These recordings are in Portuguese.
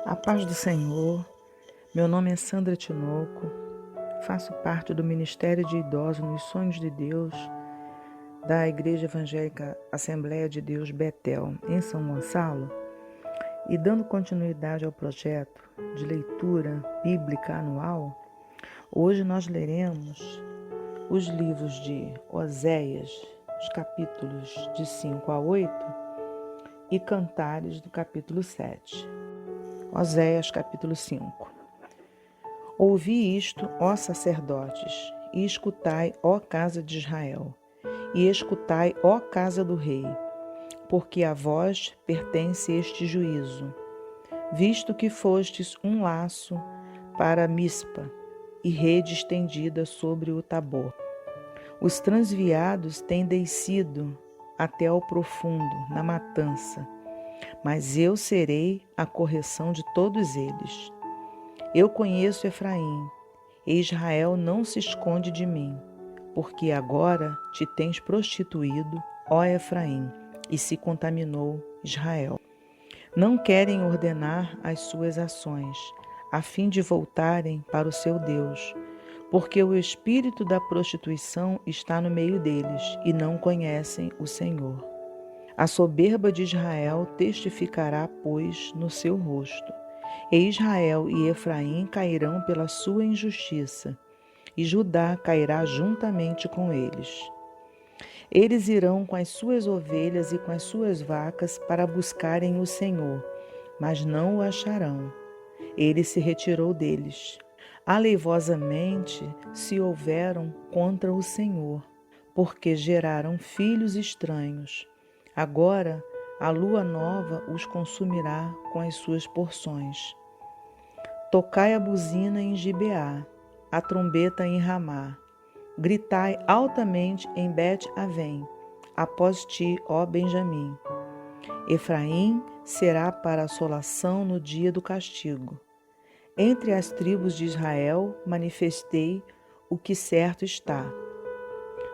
A paz do Senhor, meu nome é Sandra Tinoco, faço parte do Ministério de Idosos nos Sonhos de Deus da Igreja Evangélica Assembleia de Deus Betel, em São Gonçalo, e dando continuidade ao projeto de leitura bíblica anual, hoje nós leremos os livros de Oséias, os capítulos de 5 a 8, e Cantares do capítulo 7. Oséias, capítulo 5. Ouvi isto, ó sacerdotes, e escutai, ó casa de Israel, e escutai, ó casa do rei, porque a vós pertence este juízo, visto que fostes um laço para Mispa e rede estendida sobre o Tabor. Os transviados têm descido até ao profundo, na matança, mas eu serei a correção de todos eles. Eu conheço Efraim, e Israel não se esconde de mim, porque agora te tens prostituído, ó Efraim, e se contaminou Israel. Não querem ordenar as suas ações, a fim de voltarem para o seu Deus, porque o espírito da prostituição está no meio deles, e não conhecem o Senhor. A soberba de Israel testificará, pois, no seu rosto. E Israel e Efraim cairão pela sua injustiça, e Judá cairá juntamente com eles. Eles irão com as suas ovelhas e com as suas vacas para buscarem o Senhor, mas não o acharão. Ele se retirou deles. Aleivosamente se houveram contra o Senhor, porque geraram filhos estranhos. Agora a lua nova os consumirá com as suas porções. Tocai a buzina em Gibeá, a trombeta em Ramá. Gritai altamente em Bet-Avém, após ti, ó Benjamim. Efraim será para assolação no dia do castigo. Entre as tribos de Israel manifestei o que certo está.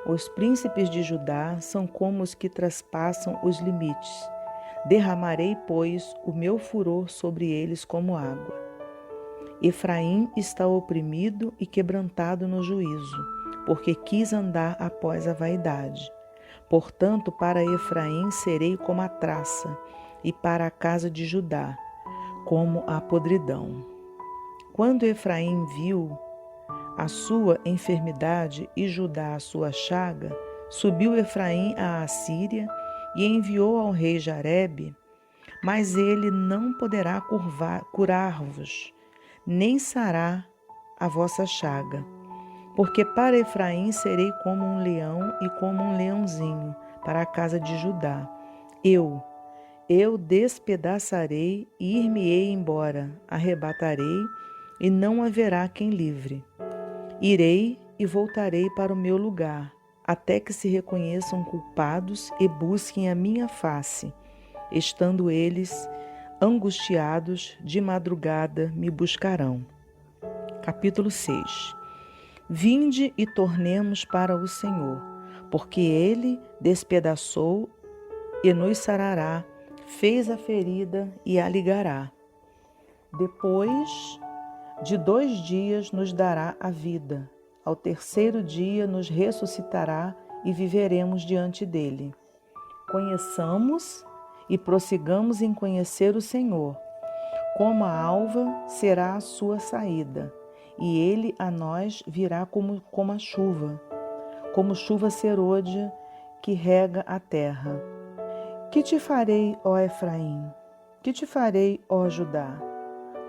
Os príncipes de Judá são como os que traspassam os limites. Derramarei, pois, o meu furor sobre eles como água. Efraim está oprimido e quebrantado no juízo, porque quis andar após a vaidade. Portanto, para Efraim serei como a traça, e para a casa de Judá, como a podridão. Quando Efraim viu a sua enfermidade e Judá a sua chaga, subiu Efraim à Assíria e enviou ao rei Jarebe, mas ele não poderá curar-vos, nem sarar a vossa chaga. Porque para Efraim serei como um leão e como um leãozinho para a casa de Judá. Eu despedaçarei e ir-me-ei embora, arrebatarei e não haverá quem livre. Irei e voltarei para o meu lugar, até que se reconheçam culpados e busquem a minha face. Estando eles angustiados, de madrugada me buscarão. Capítulo 6. Vinde e tornemos para o Senhor, porque Ele despedaçou e nos sarará, fez a ferida e a ligará. Depois de 2 dias nos dará a vida, ao terceiro dia nos ressuscitará e viveremos diante dele. Conheçamos e prossigamos em conhecer o Senhor. Como a alva será a sua saída, e ele a nós virá como a chuva, como chuva serôdia que rega a terra. Que te farei, ó Efraim? Que te farei, ó Judá?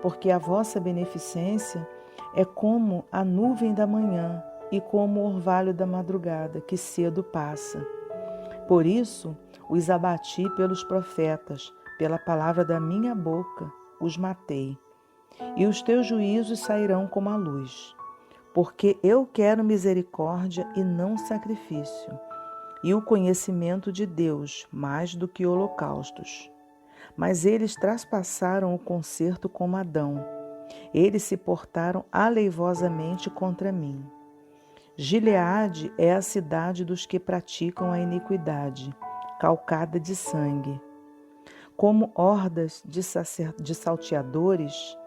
Porque a vossa beneficência é como a nuvem da manhã e como o orvalho da madrugada, que cedo passa. Por isso os abati pelos profetas, pela palavra da minha boca os matei. E os teus juízos sairão como a luz. Porque eu quero misericórdia e não sacrifício, e o conhecimento de Deus mais do que holocaustos. Mas eles traspassaram o concerto como Adão. Eles se portaram aleivosamente contra mim. Gileade é a cidade dos que praticam a iniquidade, calcada de sangue. como hordas de salteadores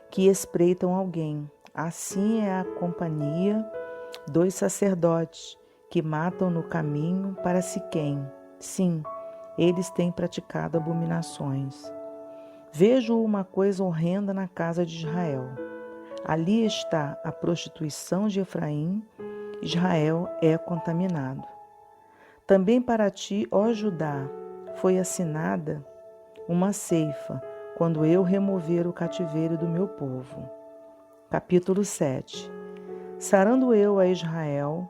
que espreitam alguém. Assim é a companhia dos sacerdotes que matam no caminho para Siquém. Sim, eles têm praticado abominações. Vejo uma coisa horrenda na casa de Israel. Ali está a prostituição de Efraim. Israel é contaminado. Também para ti, ó Judá, foi assinada uma ceifa, quando eu remover o cativeiro do meu povo. Capítulo 7. Sarando eu a Israel,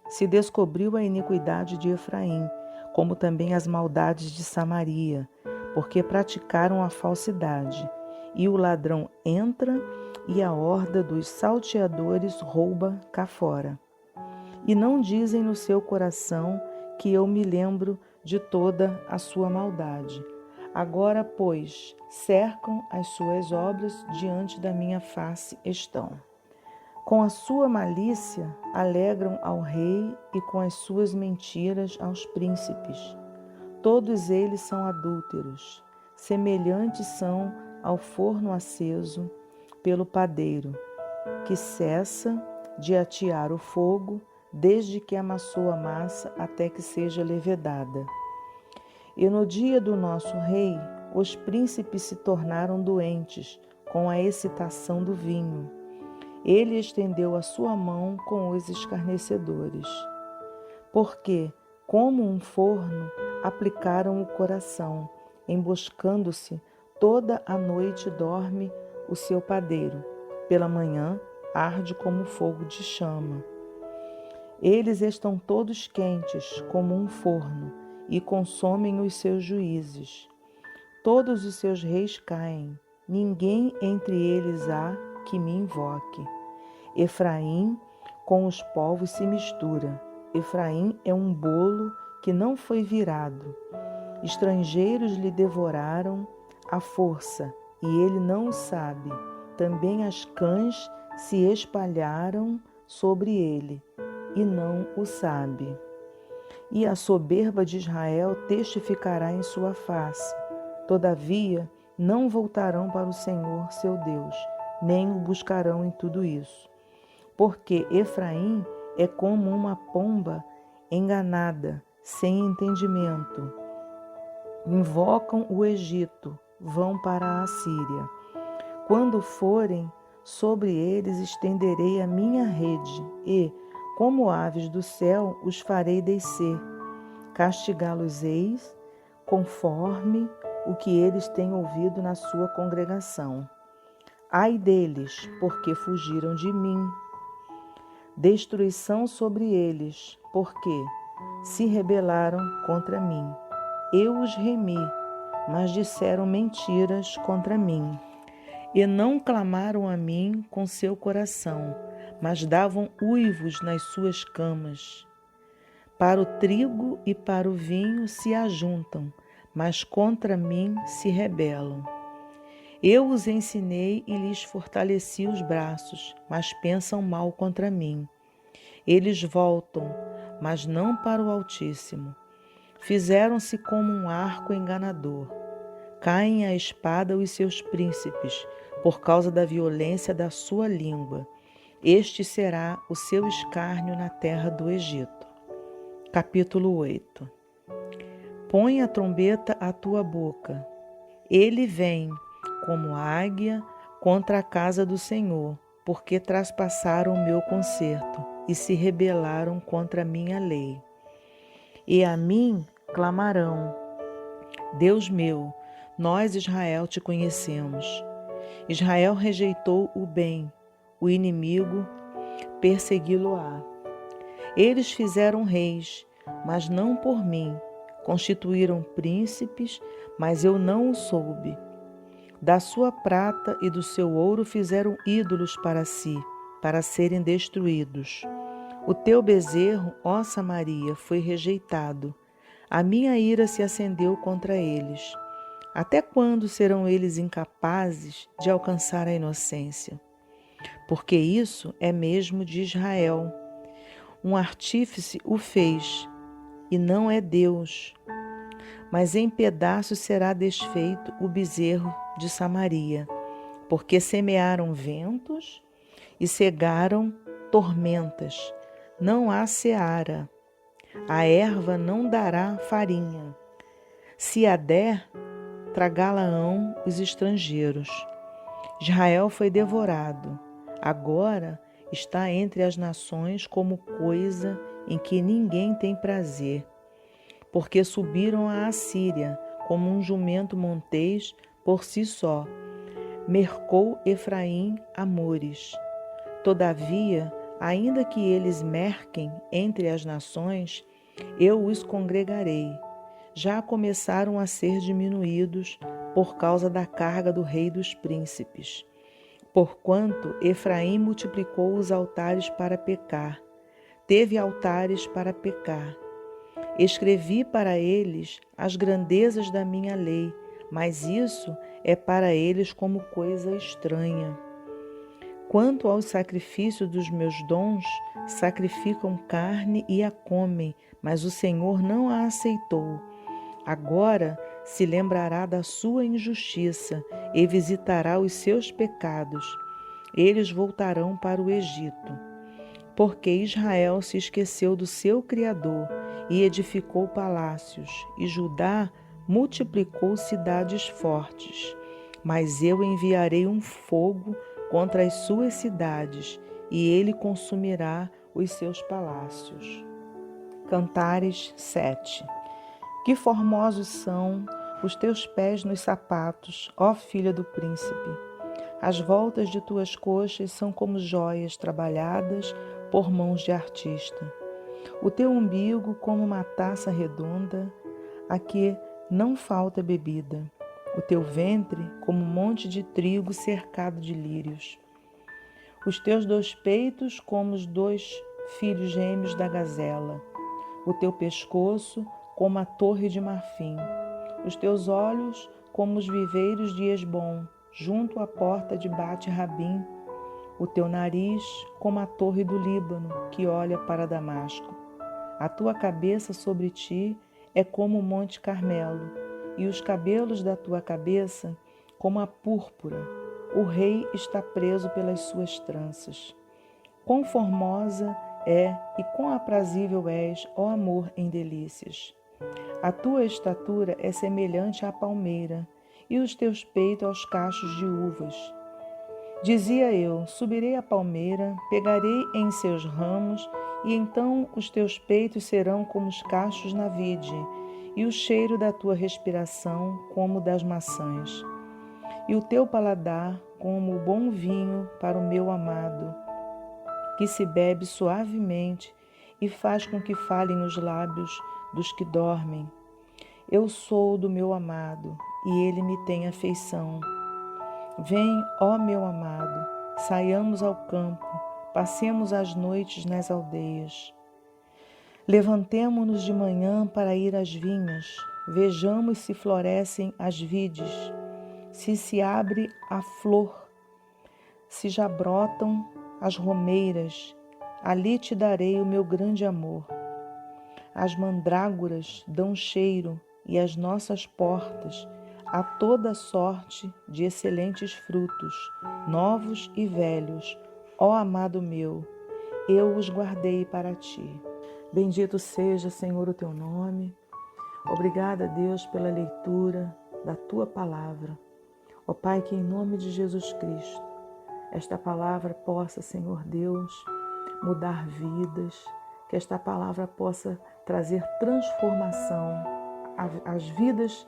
se descobriu a iniquidade de Efraim, como também as maldades de Samaria, porque praticaram a falsidade, e o ladrão entra, e a horda dos salteadores rouba cá fora. E não dizem no seu coração que eu me lembro de toda a sua maldade. Agora, pois, cercam as suas obras, diante da minha face estão. Com a sua malícia alegram ao rei e com as suas mentiras aos príncipes. Todos eles são adúlteros, semelhantes são ao forno aceso pelo padeiro, que cessa de atear o fogo desde que amassou a massa até que seja levedada. E no dia do nosso rei, os príncipes se tornaram doentes com a excitação do vinho. Ele estendeu a sua mão com os escarnecedores. Porque, como um forno, aplicaram o coração, emboscando-se, toda a noite dorme o seu padeiro. Pela manhã, arde como fogo de chama. Eles estão todos quentes, como um forno, e consomem os seus juízes. Todos os seus reis caem, ninguém entre eles há que me invoque. Efraim com os povos se mistura. Efraim é um bolo que não foi virado. Estrangeiros lhe devoraram à força, e ele não o sabe. Também as cães se espalharam sobre ele, e não o sabe. E a soberba de Israel testificará em sua face. Todavia, não voltarão para o Senhor seu Deus, nem o buscarão em tudo isso. Porque Efraim é como uma pomba enganada, sem entendimento. Invocam o Egito, vão para a Assíria. Quando forem, sobre eles estenderei a minha rede e, como aves do céu, os farei descer. Castigá-los-eis conforme o que eles têm ouvido na sua congregação. Ai deles, porque fugiram de mim. Destruição sobre eles, porque se rebelaram contra mim. Eu os remi, mas disseram mentiras contra mim. E não clamaram a mim com seu coração, mas davam uivos nas suas camas. Para o trigo e para o vinho se ajuntam, mas contra mim se rebelam. Eu os ensinei e lhes fortaleci os braços, mas pensam mal contra mim. Eles voltam, mas não para o Altíssimo. Fizeram-se como um arco enganador. Caem à espada os seus príncipes, por causa da violência da sua língua. Este será o seu escárnio na terra do Egito. Capítulo 8. Põe a trombeta à tua boca. Ele vem, como águia, contra a casa do Senhor, porque traspassaram o meu concerto e se rebelaram contra a minha lei. E a mim clamarão: Deus meu, nós, Israel, te conhecemos. Israel rejeitou o bem, o inimigo persegui-lo-á. Eles fizeram reis, mas não por mim. Constituíram príncipes, mas eu não o soube. Da sua prata e do seu ouro fizeram ídolos para si, para serem destruídos. O teu bezerro, ó Samaria, foi rejeitado. A minha ira se acendeu contra eles. Até quando serão eles incapazes de alcançar a inocência? Porque isso é mesmo de Israel. Um artífice o fez, e não é Deus. mas em pedaços será desfeito o bezerro de Samaria, porque semearam ventos e cegaram tormentas. Não há seara, a erva não dará farinha. Se a der, tragá-la-ão os estrangeiros. Israel foi devorado, agora está entre as nações como coisa em que ninguém tem prazer, porque subiram à Assíria como um jumento montês por si só. Mercou Efraim amores. Todavia, ainda que eles merquem entre as nações, eu os congregarei. Já começaram a ser diminuídos por causa da carga do rei dos príncipes. Porquanto Efraim multiplicou os altares para pecar, teve altares para pecar. Escrevi para eles as grandezas da minha lei, mas isso é para eles como coisa estranha. Quanto aos sacrifícios dos meus dons, sacrificam carne e a comem, mas o Senhor não a aceitou. Agora se lembrará da sua injustiça e visitará os seus pecados. Eles voltarão para o Egito. Porque Israel se esqueceu do seu Criador e edificou palácios, e Judá multiplicou cidades fortes. Mas eu enviarei um fogo contra as suas cidades, e ele consumirá os seus palácios. Cantares 7. Que formosos são os teus pés nos sapatos, ó filha do príncipe! As voltas de tuas coxas são como joias trabalhadas por mãos de artista. O teu umbigo como uma taça redonda, a que não falta bebida. O teu ventre como um monte de trigo cercado de lírios. Os teus 2 peitos como os 2 filhos gêmeos da gazela. O teu pescoço como a torre de marfim. Os teus olhos como os viveiros de Esbom, junto à porta de Bate-Rabim. O teu nariz como a torre do Líbano, que olha para Damasco. A tua cabeça sobre ti é como o monte Carmelo, e os cabelos da tua cabeça como a púrpura. O rei está preso pelas suas tranças. Quão formosa é e quão aprazível és, ó amor em delícias! A tua estatura é semelhante à palmeira, e os teus peitos aos cachos de uvas. Dizia eu, subirei à palmeira, pegarei em seus ramos, e então os teus peitos serão como os cachos na vide, e o cheiro da tua respiração como das maçãs. E o teu paladar como o bom vinho para o meu amado, que se bebe suavemente e faz com que falem os lábios dos que dormem. Eu sou do meu amado, e ele me tem afeição. Vem, ó meu amado, saiamos ao campo, passemos as noites nas aldeias. Levantemo-nos de manhã para ir às vinhas, vejamos se florescem as vides, se abre a flor, se já brotam as romeiras, ali te darei o meu grande amor. As mandrágoras dão cheiro e as nossas portas a toda sorte de excelentes frutos, novos e velhos. Ó amado meu, eu os guardei para ti. Bendito seja, Senhor, o teu nome. Obrigada, Deus, pela leitura da tua palavra. Ó Pai, que em nome de Jesus Cristo, esta palavra possa, Senhor Deus, mudar vidas, que esta palavra possa trazer transformação às vidas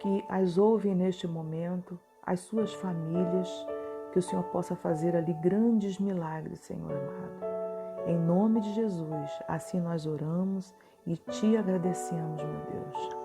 que as ouvem neste momento, às suas famílias, que o Senhor possa fazer ali grandes milagres, Senhor amado. Em nome de Jesus, assim nós oramos e te agradecemos, meu Deus.